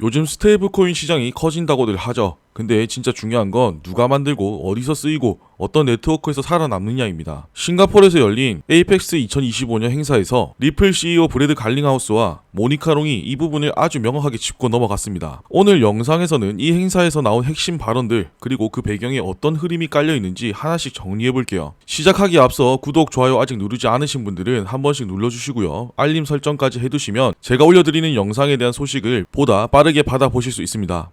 요즘 스테이블 코인 시장이 커진다고들 하죠. 근데 진짜 중요한 건 누가 만들고 어디서 쓰이고 어떤 네트워크에서 살아남느냐입니다. 싱가포르에서 열린 에이펙스 2025년 행사에서 리플 CEO 브래드 갈링하우스와 모니카 롱이 이 부분을 아주 명확하게 짚고 넘어갔습니다. 오늘 영상에서는 이 행사에서 나온 핵심 발언들 그리고 그 배경에 어떤 흐름이 깔려 있는지 하나씩 정리해볼게요. 시작하기에 앞서 구독, 좋아요 아직 누르지 않으신 분들은 한 번씩 눌러주시고요. 알림 설정까지 해두시면 제가 올려드리는 영상에 대한 소식을 보다 빠르게 받아보실 수 있습니다.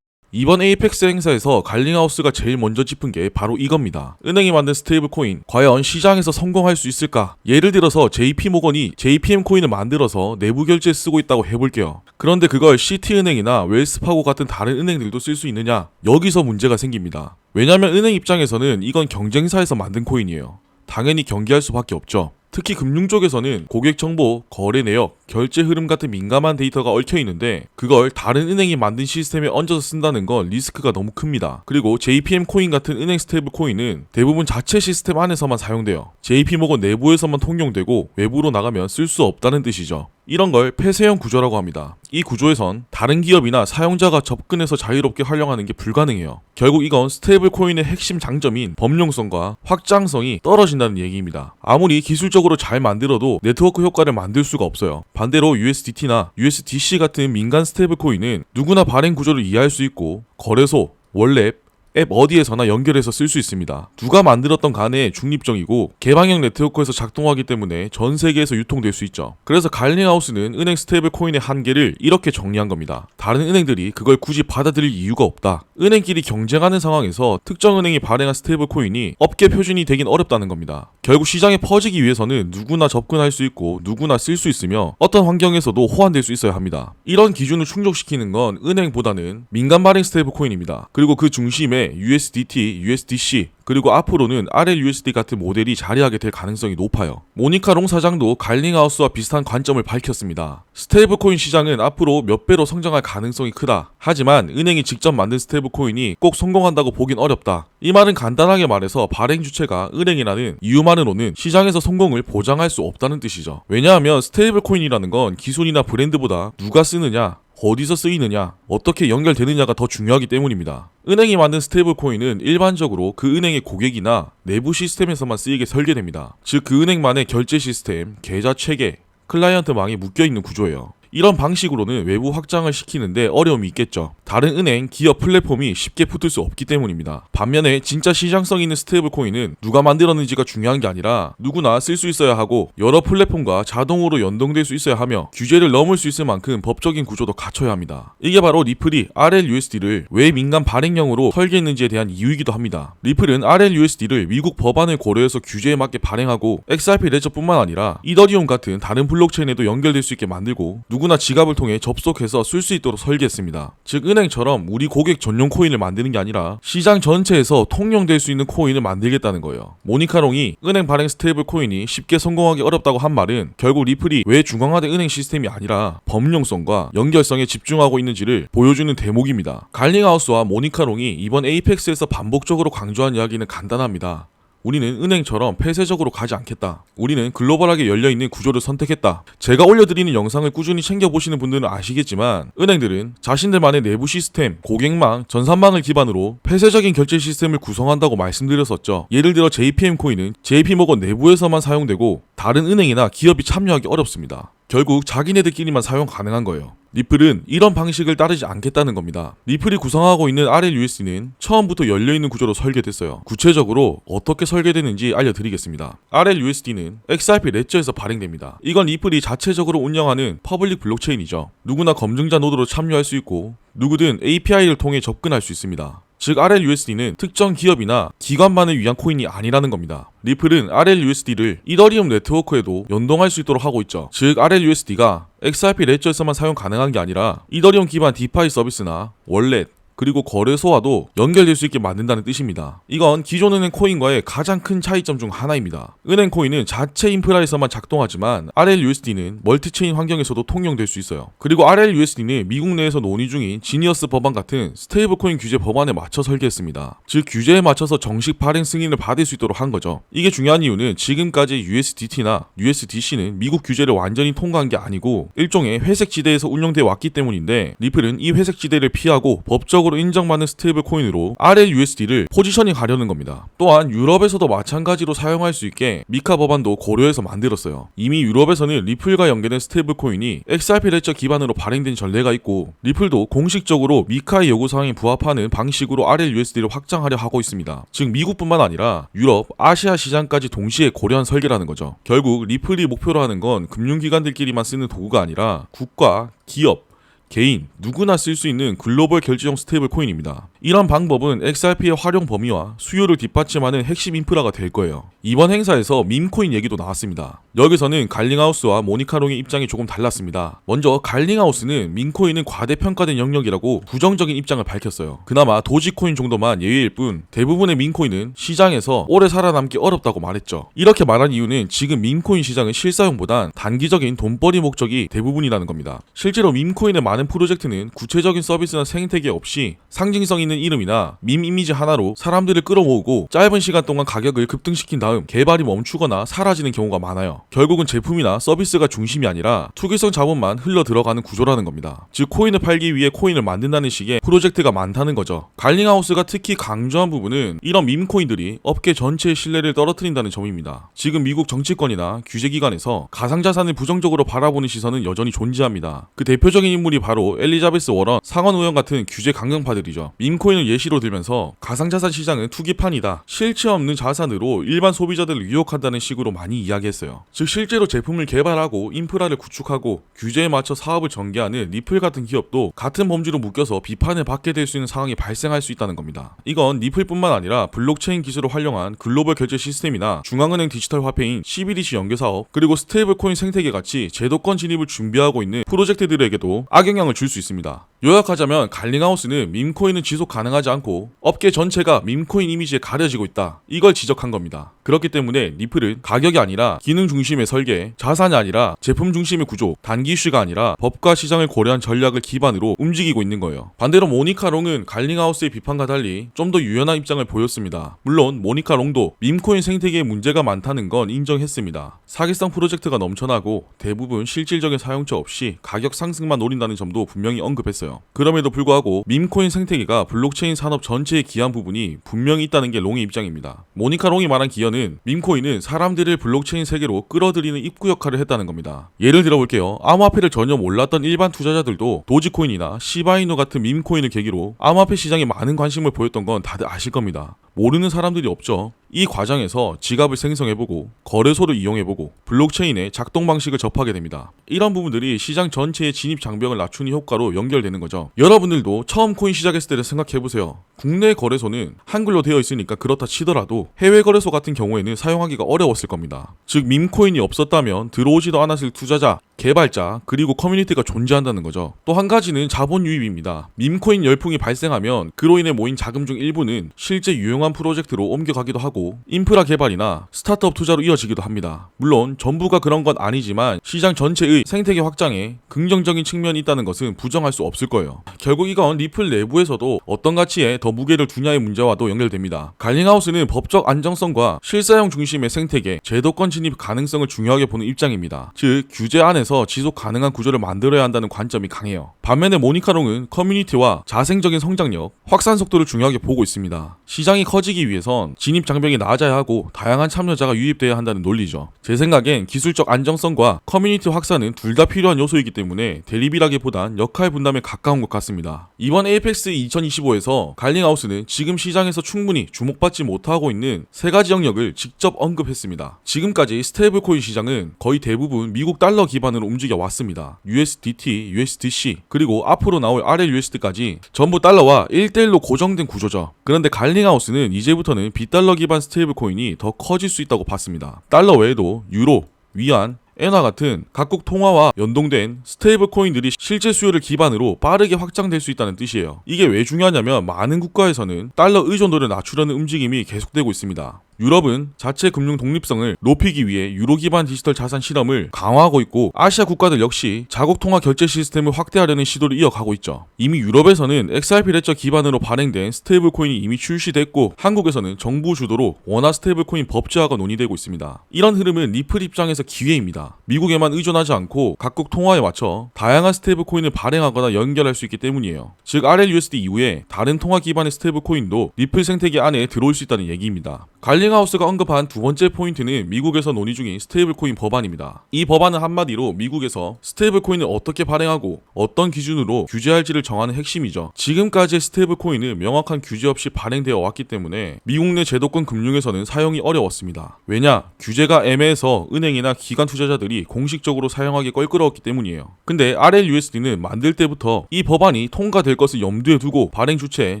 이번 에이펙스 행사에서 갈링하우스가 제일 먼저 짚은 게 바로 이겁니다. 은행이 만든 스테이블 코인, 과연 시장에서 성공할 수 있을까? 예를 들어서 JP모건이 JPM 코인을 만들어서 내부 결제에 쓰고 있다고 해볼게요. 그런데 그걸 시티은행이나 웰스파고 같은 다른 은행들도 쓸 수 있느냐? 여기서 문제가 생깁니다. 왜냐면 은행 입장에서는 이건 경쟁사에서 만든 코인이에요. 당연히 경계할 수밖에 없죠. 특히 금융 쪽에서는 고객 정보, 거래 내역, 결제 흐름 같은 민감한 데이터가 얽혀 있는데 그걸 다른 은행이 만든 시스템에 얹어서 쓴다는 건 리스크가 너무 큽니다. 그리고 JPM 코인 같은 은행 스테이블 코인은 대부분 자체 시스템 안에서만 사용돼요. JP모건 내부에서만 통용되고 외부로 나가면 쓸 수 없다는 뜻이죠. 이런 걸 폐쇄형 구조라고 합니다. 이 구조에선 다른 기업이나 사용자가 접근해서 자유롭게 활용하는 게 불가능해요. 결국 이건 스테이블 코인의 핵심 장점인 범용성과 확장성이 떨어진다는 얘기입니다. 아무리 기술적으로 잘 만들어도 네트워크 효과를 만들 수가 없어요. 반대로 USDT나 USDC 같은 민간 스테이블 코인은 누구나 발행 구조를 이해할 수 있고 거래소, 월렛, 앱 어디에서나 연결해서 쓸 수 있습니다. 누가 만들었던 간에 중립적이고 개방형 네트워크에서 작동하기 때문에 전 세계에서 유통될 수 있죠. 그래서 갈링하우스는 은행 스테이블 코인의 한계를 이렇게 정리한 겁니다. 다른 은행들이 그걸 굳이 받아들일 이유가 없다. 은행끼리 경쟁하는 상황에서 특정 은행이 발행한 스테이블 코인이 업계 표준이 되긴 어렵다는 겁니다. 결국 시장에 퍼지기 위해서는 누구나 접근할 수 있고 누구나 쓸 수 있으며 어떤 환경에서도 호환될 수 있어야 합니다. 이런 기준을 충족시키는 건 은행보다는 민간 발행 스테이블 코인입니다. 그리고 그 중심에 USDT, USDC 그리고 앞으로는 RLUSD 같은 모델이 자리하게 될 가능성이 높아요. 모니카 롱 사장도 갈링하우스와 비슷한 관점을 밝혔습니다. 스테이블 코인 시장은 앞으로 몇 배로 성장할 가능성이 크다. 하지만 은행이 직접 만든 스테이블 코인이 꼭 성공한다고 보긴 어렵다. 이 말은 간단하게 말해서 발행 주체가 은행이라는 이유만으로는 시장에서 성공을 보장할 수 없다는 뜻이죠. 왜냐하면 스테이블 코인이라는 건 기술이나 브랜드보다 누가 쓰느냐, 어디서 쓰이느냐, 어떻게 연결되느냐가 더 중요하기 때문입니다. 은행이 만든 스테이블 코인은 일반적으로 그 은행의 고객이나 내부 시스템에서만 쓰이게 설계됩니다. 즉 그 은행만의 결제 시스템, 계좌 체계, 클라이언트망이 묶여있는 구조예요. 이런 방식으로는 외부 확장을 시키는데 어려움이 있겠죠. 다른 은행, 기업 플랫폼이 쉽게 붙을 수 없기 때문입니다. 반면에 진짜 시장성 있는 스테이블 코인은 누가 만들었는지가 중요한 게 아니라 누구나 쓸 수 있어야 하고 여러 플랫폼과 자동으로 연동될 수 있어야 하며 규제를 넘을 수 있을 만큼 법적인 구조도 갖춰야 합니다. 이게 바로 리플이 RLUSD를 왜 민간 발행형으로 설계했는지에 대한 이유이기도 합니다. 리플은 RLUSD를 미국 법안을 고려해서 규제에 맞게 발행하고 XRP 레저뿐만 아니라 이더리움 같은 다른 블록체인에도 연결될 수 있게 만들고 누구나 지갑을 통해 접속해서 쓸 수 있도록 설계했습니다. 즉 은행처럼 우리 고객 전용 코인을 만드는 게 아니라 시장 전체에서 통용될 수 있는 코인을 만들겠다는 거예요. 모니카 롱이 은행 발행 스테이블 코인이 쉽게 성공하기 어렵다고 한 말은 결국 리플이 왜 중앙화된 은행 시스템이 아니라 범용성과 연결성에 집중하고 있는지를 보여주는 대목입니다. 갈링하우스와 모니카 롱이 이번 에이펙스에서 반복적으로 강조한 이야기는 간단합니다. 우리는 은행처럼 폐쇄적으로 가지 않겠다. 우리는 글로벌하게 열려있는 구조를 선택했다. 제가 올려드리는 영상을 꾸준히 챙겨보시는 분들은 아시겠지만 은행들은 자신들만의 내부 시스템, 고객망, 전산망을 기반으로 폐쇄적인 결제 시스템을 구성한다고 말씀드렸었죠. 예를 들어 JPM 코인은 JP모건 내부에서만 사용되고 다른 은행이나 기업이 참여하기 어렵습니다. 결국 자기네들끼리만 사용 가능한 거예요. 리플은 이런 방식을 따르지 않겠다는 겁니다. 리플이 구성하고 있는 RLUSD는 처음부터 열려있는 구조로 설계됐어요. 구체적으로 어떻게 설계되는지 알려드리겠습니다. RLUSD는 XRP 레저에서 발행됩니다. 이건 리플이 자체적으로 운영하는 퍼블릭 블록체인이죠. 누구나 검증자 노드로 참여할 수 있고 누구든 API를 통해 접근할 수 있습니다. 즉 RLUSD는 특정 기업이나 기관만을 위한 코인이 아니라는 겁니다. 리플은 RLUSD를 이더리움 네트워크에도 연동할 수 있도록 하고 있죠. 즉 RLUSD가 XRP 레저에서만 사용 가능한 게 아니라 이더리움 기반 디파이 서비스나 월렛, 그리고 거래소와도 연결될 수 있게 만든다는 뜻입니다. 이건 기존 은행 코인과의 가장 큰 차이점 중 하나입니다. 은행 코인은 자체 인프라에서만 작동하지만 RLUSD는 멀티체인 환경에서도 통용될 수 있어요. 그리고 RLUSD는 미국 내에서 논의 중인 지니어스 법안 같은 스테이블 코인 규제 법안에 맞춰 설계했습니다. 즉 규제에 맞춰서 정식 발행 승인을 받을 수 있도록 한 거죠. 이게 중요한 이유는 지금까지 USDT나 USDC는 미국 규제를 완전히 통과한 게 아니고 일종의 회색 지대에서 운영돼 왔기 때문인데, 리플은 이 회색 지대를 피하고 법적으로 인정받는 스테이블 코인으로 RLUSD를 포지셔닝 하려는 겁니다. 또한 유럽에서도 마찬가지로 사용할 수 있게 미카 법안도 고려해서 만들었어요. 이미 유럽에서는 리플과 연계된 스테이블 코인이 XRP 레저 기반으로 발행된 전례가 있고, 리플도 공식적으로 미카의 요구사항에 부합하는 방식으로 RLUSD를 확장하려 하고 있습니다. 즉 미국뿐만 아니라 유럽, 아시아 시장까지 동시에 고려한 설계라는 거죠. 결국 리플이 목표로 하는 건 금융기관들끼리만 쓰는 도구가 아니라 국가, 기업, 개인, 누구나 쓸 수 있는 글로벌 결제용 스테이블 코인입니다. 이런 방법은 XRP의 활용 범위와 수요를 뒷받침하는 핵심 인프라가 될 거예요. 이번 행사에서 밈코인 얘기도 나왔습니다. 여기서는 갈링하우스와 모니카롱의 입장이 조금 달랐습니다. 먼저 갈링하우스는 밈코인은 과대평가된 영역이라고 부정적인 입장을 밝혔어요. 그나마 도지코인 정도만 예외일 뿐 대부분의 밈코인은 시장에서 오래 살아남기 어렵다고 말했죠. 이렇게 말한 이유는 지금 밈코인 시장은 실사용보단 단기적인 돈벌이 목적이 대부분이라는 겁니다. 실제로 밈코인의 많은 프로젝트는 구체적인 서비스나 생태계 없이 상징성 있는 이름이나 밈 이미지 하나로 사람들을 끌어모으고 짧은 시간 동안 가격을 급등시킨 다음 개발이 멈추거나 사라지는 경우가 많아요. 결국은 제품이나 서비스가 중심이 아니라 투기성 자본만 흘러 들어가는 구조라는 겁니다. 즉 코인을 팔기 위해 코인을 만든다는 식의 프로젝트가 많다는 거죠. 갈링하우스가 특히 강조한 부분은 이런 밈코인들이 업계 전체의 신뢰를 떨어뜨린다는 점입니다. 지금 미국 정치권이나 규제기관에서 가상자산을 부정적으로 바라보는 시선은 여전히 존재합니다. 그 대표적인 인물이 바로 엘리자베스 워런 상원 의원 같은 규제 강경파들이죠. 밈코인을 예시로 들면서 가상자산 시장은 투기판이다, 실체 없는 자산으로 일반 소비자들을 유혹한다는 식으로 많이 이야기했어요. 즉 실제로 제품을 개발하고 인프라를 구축하고 규제에 맞춰 사업을 전개하는 리플 같은 기업도 같은 범주로 묶여서 비판을 받게 될 수 있는 상황이 발생할 수 있다는 겁니다. 이건 리플뿐만 아니라 블록체인 기술을 활용한 글로벌 결제 시스템이나 중앙은행 디지털 화폐인 CBDC 연계 사업, 그리고 스테이블 코인 생태계 같이 제도권 진입을 준비하고 있는 프로젝트들에게도 악영향을 줄 수 있습니다. 요약하자면 갈링하우스는 밈코인은 지속 가능하지 않고 업계 전체가 밈코인 이미지에 가려지고 있다, 이걸 지적한 겁니다. 그렇기 때문에 리플은 가격이 아니라 기능 중심의 설계, 자산이 아니라 제품 중심의 구조, 단기 이슈가 아니라 법과 시장을 고려한 전략을 기반으로 움직이고 있는 거예요. 반대로 모니카롱은 갈링하우스의 비판과 달리 좀 더 유연한 입장을 보였습니다. 물론 모니카롱도 밈코인 생태계에 문제가 많다는 건 인정했습니다. 사기성 프로젝트가 넘쳐나고 대부분 실질적인 사용처 없이 가격 상승만 노린다는 점도 분명히 언급했어요. 그럼에도 불구하고 밈코인 생태계가 블록체인 산업 전체에 기여한 부분이 분명히 있다는 게 롱의 입장입니다. 모니카롱이 말한 기여는 밈코인은 사람들을 블록체인 세계로 끌어들이는 입구 역할을 했다는 겁니다. 예를 들어볼게요. 암호화폐를 전혀 몰랐던 일반 투자자들도 도지코인이나 시바이누 같은 밈코인을 계기로 암호화폐 시장에 많은 관심을 보였던 건 다들 아실 겁니다. 모르는 사람들이 없죠. 이 과정에서 지갑을 생성해보고 거래소를 이용해보고 블록체인의 작동 방식을 접하게 됩니다. 이런 부분들이 시장 전체의 진입 장벽을 낮추는 효과로 연결되는 거죠. 여러분들도 처음 코인 시작했을 때를 생각해보세요. 국내 거래소는 한글로 되어 있으니까 그렇다 치더라도 해외 거래소 같은 경우에는 사용하기가 어려웠을 겁니다. 즉 밈코인이 없었다면 들어오지도 않았을 투자자, 개발자, 그리고 커뮤니티가 존재한다는 거죠. 또 한 가지는 자본 유입입니다. 밈코인 열풍이 발생하면 그로 인해 모인 자금 중 일부는 실제 유용한 프로젝트로 옮겨가기도 하고 인프라 개발이나 스타트업 투자로 이어지기도 합니다. 물론 전부가 그런 건 아니지만 시장 전체의 생태계 확장에 긍정적인 측면이 있다는 것은 부정할 수 없을 거예요. 결국 이건 리플 내부에서도 어떤 가치에 더 무게를 두냐의 문제와도 연결됩니다. 갈링하우스는 법적 안정성과 실사용 중심의 생태계, 제도권 진입 가능성을 중요하게 보는 입장입니다. 즉 규제 안에서 지속 가능한 구조를 만들어야 한다는 관점이 강해요. 반면에 모니카롱은 커뮤니티와 자생적인 성장력, 확산 속도를 중요하게 보고 있습니다. 시장이 커지기 위해선 진입 장벽이 낮아야 하고 다양한 참여자가 유입돼야 한다는 논리죠. 제 생각엔 기술적 안정성과 커뮤니티 확산은 둘 다 필요한 요소이기 때문에 대립이라기보단 역할 분담에 가까운 것 같습니다. 이번 에이펙스 2025에서 갈링하우스는 지금 시장에서 충분히 주목받지 못하고 있는 세 가지 영역을 직접 언급했습니다. 지금까지 스테이블 코인 시장은 거의 대부분 미국 달러 기반으로 움직여 왔습니다. USDT, USDC, 그리고 앞으로 나올 RLUSD까지 전부 달러와 1대1로 고정된 구조죠. 그런데 갈링하우스는 이제부터는 비달러 기반 스테이블 코인이 더 커질 수 있다고 봤습니다. 달러 외에도 유로, 위안, 엔화 같은 각국 통화와 연동된 스테이블 코인들이 실제 수요를 기반으로 빠르게 확장될 수 있다는 뜻이에요. 이게 왜 중요하냐면 많은 국가에서는 달러 의존도를 낮추려는 움직임이 계속되고 있습니다. 유럽은 자체 금융 독립성을 높이기 위해 유로 기반 디지털 자산 실험을 강화하고 있고, 아시아 국가들 역시 자국 통화 결제 시스템을 확대하려는 시도를 이어가고 있죠. 이미 유럽에서는 XRP 레저 기반으로 발행된 스테이블 코인이 이미 출시됐고, 한국에서는 정부 주도로 원화 스테이블 코인 법제화가 논의되고 있습니다. 이런 흐름은 리플 입장에서 기회입니다. 미국에만 의존하지 않고 각국 통화에 맞춰 다양한 스테이블 코인을 발행하거나 연결할 수 있기 때문이에요. 즉 RLUSD 이후에 다른 통화 기반의 스테이블 코인도 리플 생태계 안에 들어올 수 있다는 얘기입니다. 갈링하우스가 언급한 두 번째 포인트는 미국에서 논의 중인 스테이블 코인 법안입니다. 이 법안은 한마디로 미국에서 스테이블 코인을 어떻게 발행하고 어떤 기준으로 규제할지를 정하는 핵심이죠. 지금까지의 스테이블 코인은 명확한 규제 없이 발행되어 왔기 때문에 미국 내 제도권 금융에서는 사용이 어려웠습니다. 왜냐? 규제가 애매해서 은행이나 기관 투자자들이 공식적으로 사용하기 껄끄러웠기 때문이에요. 근데 RLUSD는 만들 때부터 이 법안이 통과될 것을 염두에 두고 발행 주체,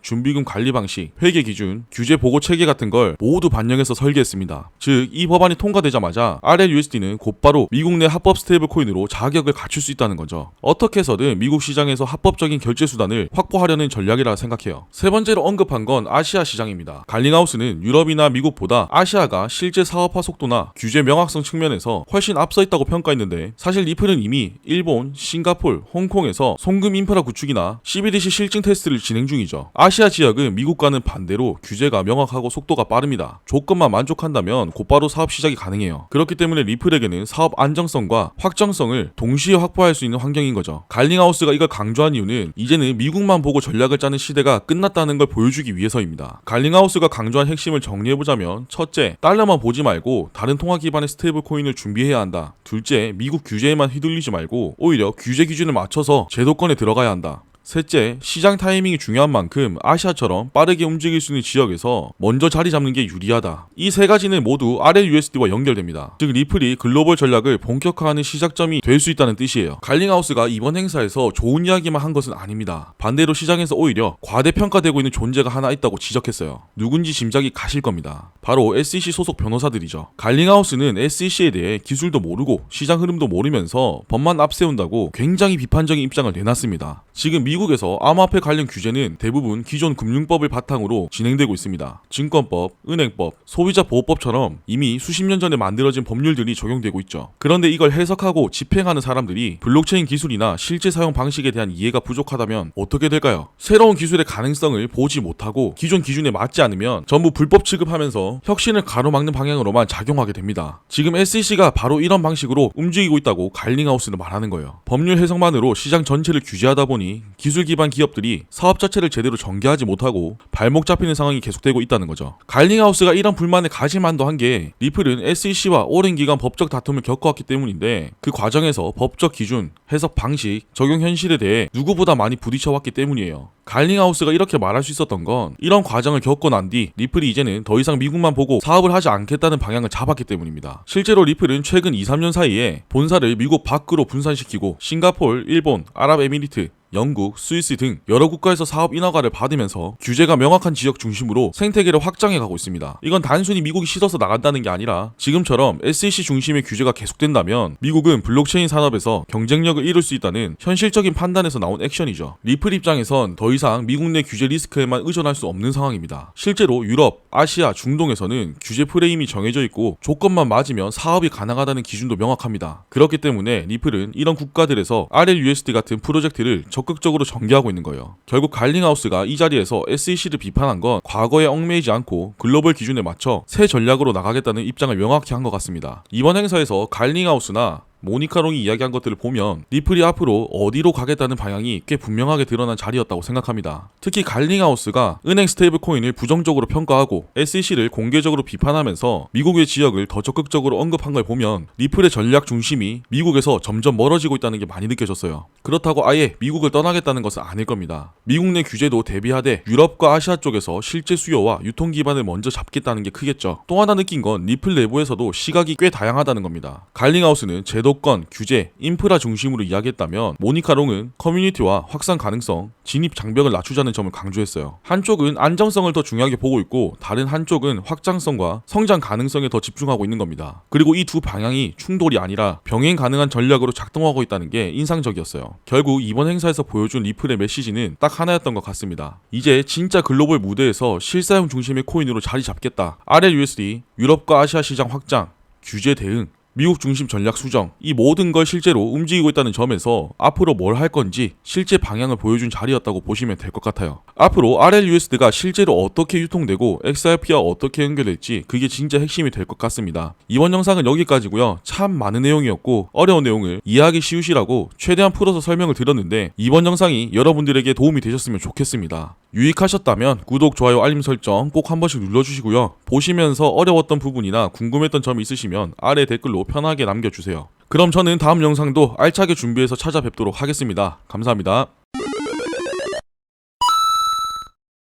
준비금 관리 방식, 회계 기준, 규제 보고 체계 같은 걸 모두 반영해서 설계했습니다. 즉, 이 법안이 통과되자마자 RLUSD는 곧바로 미국 내 합법 스테이블 코인으로 자격을 갖출 수 있다는 거죠. 어떻게 해서든 미국 시장에서 합법적인 결제 수단을 확보하려는 전략이라 생각해요. 세 번째로 언급한 건 아시아 시장입니다. 갈링하우스는 유럽이나 미국보다 아시아가 실제 사업화 속도나 규제 명확성 측면에서 훨씬 앞서 있다고 평가했는데, 사실 리플은 이미 일본, 싱가폴, 홍콩에서 송금 인프라 구축이나 CBDC 실증 테스트를 진행 중이죠. 아시아 지역은 미국과는 반대로 규제가 명확하고 속도가 빠릅니다. 조건만 만족한다면 곧바로 사업 시작이 가능해요. 그렇기 때문에 리플에게는 사업 안정성과 확정성을 동시에 확보할 수 있는 환경인 거죠. 갈링하우스가 이걸 강조한 이유는 이제는 미국만 보고 전략을 짜는 시대가 끝났다는 걸 보여주기 위해서입니다. 갈링하우스가 강조한 핵심을 정리해보자면, 첫째, 달러만 보지 말고 다른 통화 기반의 스테이블 코인을 준비해야 한다. 둘째, 미국 규제에만 휘둘리지 말고 오히려 규제 기준을 맞춰서 제도권에 들어가야 한다. 셋째, 시장 타이밍이 중요한 만큼 아시아처럼 빠르게 움직일 수 있는 지역에서 먼저 자리 잡는 게 유리하다. 이 세 가지는 모두 RLUSD와 연결됩니다. 즉 리플이 글로벌 전략을 본격화하는 시작점이 될 수 있다는 뜻이에요. 갈링하우스가 이번 행사에서 좋은 이야기만 한 것은 아닙니다. 반대로 시장에서 오히려 과대평가되고 있는 존재가 하나 있다고 지적했어요. 누군지 짐작이 가실 겁니다. 바로 SEC 소속 변호사들이죠. 갈링하우스는 SEC에 대해 기술도 모르고 시장 흐름도 모르면서 법만 앞세운다고 굉장히 비판적인 입장을 내놨습니다. 지금 미국에서 암호화폐 관련 규제는 대부분 기존 금융법을 바탕으로 진행되고 있습니다. 증권법, 은행법, 소비자보호법처럼 이미 수십 년 전에 만들어진 법률들이 적용되고 있죠. 그런데 이걸 해석하고 집행하는 사람들이 블록체인 기술이나 실제 사용 방식에 대한 이해가 부족하다면 어떻게 될까요? 새로운 기술의 가능성을 보지 못하고 기존 기준에 맞지 않으면 전부 불법 취급하면서 혁신을 가로막는 방향으로만 작용하게 됩니다. 지금 SEC가 바로 이런 방식으로 움직이고 있다고 갈링하우스는 말하는 거예요. 법률 해석만으로 시장 전체를 규제하다 보니 기술 기반 기업들이 사업 자체를 제대로 전개하지 못하고 발목 잡히는 상황이 계속되고 있다는 거죠. 갈링하우스가 이런 불만을 가질 만도 한 게 리플은 SEC와 오랜 기간 법적 다툼을 겪어왔기 때문인데, 그 과정에서 법적 기준, 해석 방식, 적용 현실에 대해 누구보다 많이 부딪혀왔기 때문이에요. 갈링하우스가 이렇게 말할 수 있었던 건 이런 과정을 겪고 난 뒤 리플이 이제는 더 이상 미국만 보고 사업을 하지 않겠다는 방향을 잡았기 때문입니다. 실제로 리플은 최근 2-3년 사이에 본사를 미국 밖으로 분산시키고 싱가폴, 일본, 아랍에미리트, 영국, 스위스 등 여러 국가에서 사업 인허가를 받으면서 규제가 명확한 지역 중심으로 생태계를 확장해가고 있습니다. 이건 단순히 미국이 싫어서 나간다는 게 아니라 지금처럼 SEC 중심의 규제가 계속된다면 미국은 블록체인 산업에서 경쟁력을 잃을 수 있다는 현실적인 판단에서 나온 액션이죠. 리플 입장에선 더 이상 미국 내 규제 리스크에만 의존할 수 없는 상황입니다. 실제로 유럽, 아시아, 중동에서는 규제 프레임이 정해져 있고 조건만 맞으면 사업이 가능하다는 기준도 명확합니다. 그렇기 때문에 리플은 이런 국가들에서 RLUSD 같은 프로젝트를 적극적으로 전개하고 있는 거예요. 결국 갈링하우스가 이 자리에서 SEC를 비판한 건 과거에 얽매이지 않고 글로벌 기준에 맞춰 새 전략으로 나가겠다는 입장을 명확히 한 것 같습니다. 이번 행사에서 갈링하우스나 모니카롱이 이야기한 것들을 보면 리플이 앞으로 어디로 가겠다는 방향이 꽤 분명하게 드러난 자리였다고 생각합니다. 특히 갈링하우스가 은행 스테이블 코인을 부정적으로 평가하고 SEC를 공개적으로 비판하면서 미국의 지역을 더 적극적으로 언급한 걸 보면 리플의 전략 중심이 미국에서 점점 멀어지고 있다는 게 많이 느껴졌어요. 그렇다고 아예 미국을 떠나겠다는 것은 아닐 겁니다. 미국 내 규제도 대비하되 유럽과 아시아 쪽에서 실제 수요와 유통 기반을 먼저 잡겠다는 게 크겠죠. 또 하나 느낀 건 리플 내부에서도 시각이 꽤 다양하다는 겁니다. 갈링하우스는 제도 요건, 규제, 인프라 중심으로 이야기했다면 모니카롱은 커뮤니티와 확산 가능성, 진입 장벽을 낮추자는 점을 강조했어요. 한쪽은 안정성을 더 중요하게 보고 있고 다른 한쪽은 확장성과 성장 가능성에 더 집중하고 있는 겁니다. 그리고 이 두 방향이 충돌이 아니라 병행 가능한 전략으로 작동하고 있다는 게 인상적이었어요. 결국 이번 행사에서 보여준 리플의 메시지는 딱 하나였던 것 같습니다. 이제 진짜 글로벌 무대에서 실사용 중심의 코인으로 자리 잡겠다. RLUSD, 유럽과 아시아 시장 확장, 규제 대응, 미국 중심 전략 수정, 이 모든 걸 실제로 움직이고 있다는 점에서 앞으로 뭘 할 건지 실제 방향을 보여준 자리였다고 보시면 될 것 같아요. 앞으로 RLUSD가 실제로 어떻게 유통되고 XRP와 어떻게 연결될지 그게 진짜 핵심이 될 것 같습니다. 이번 영상은 여기까지고요. 참 많은 내용이었고 어려운 내용을 이해하기 쉬우시라고 최대한 풀어서 설명을 드렸는데 이번 영상이 여러분들에게 도움이 되셨으면 좋겠습니다. 유익하셨다면 구독, 좋아요, 알림 설정 꼭 한 번씩 눌러주시고요. 보시면서 어려웠던 부분이나 궁금했던 점이 있으시면 아래 댓글로 편하게 남겨주세요. 그럼 저는 다음 영상도 알차게 준비해서 찾아뵙도록 하겠습니다. 감사합니다.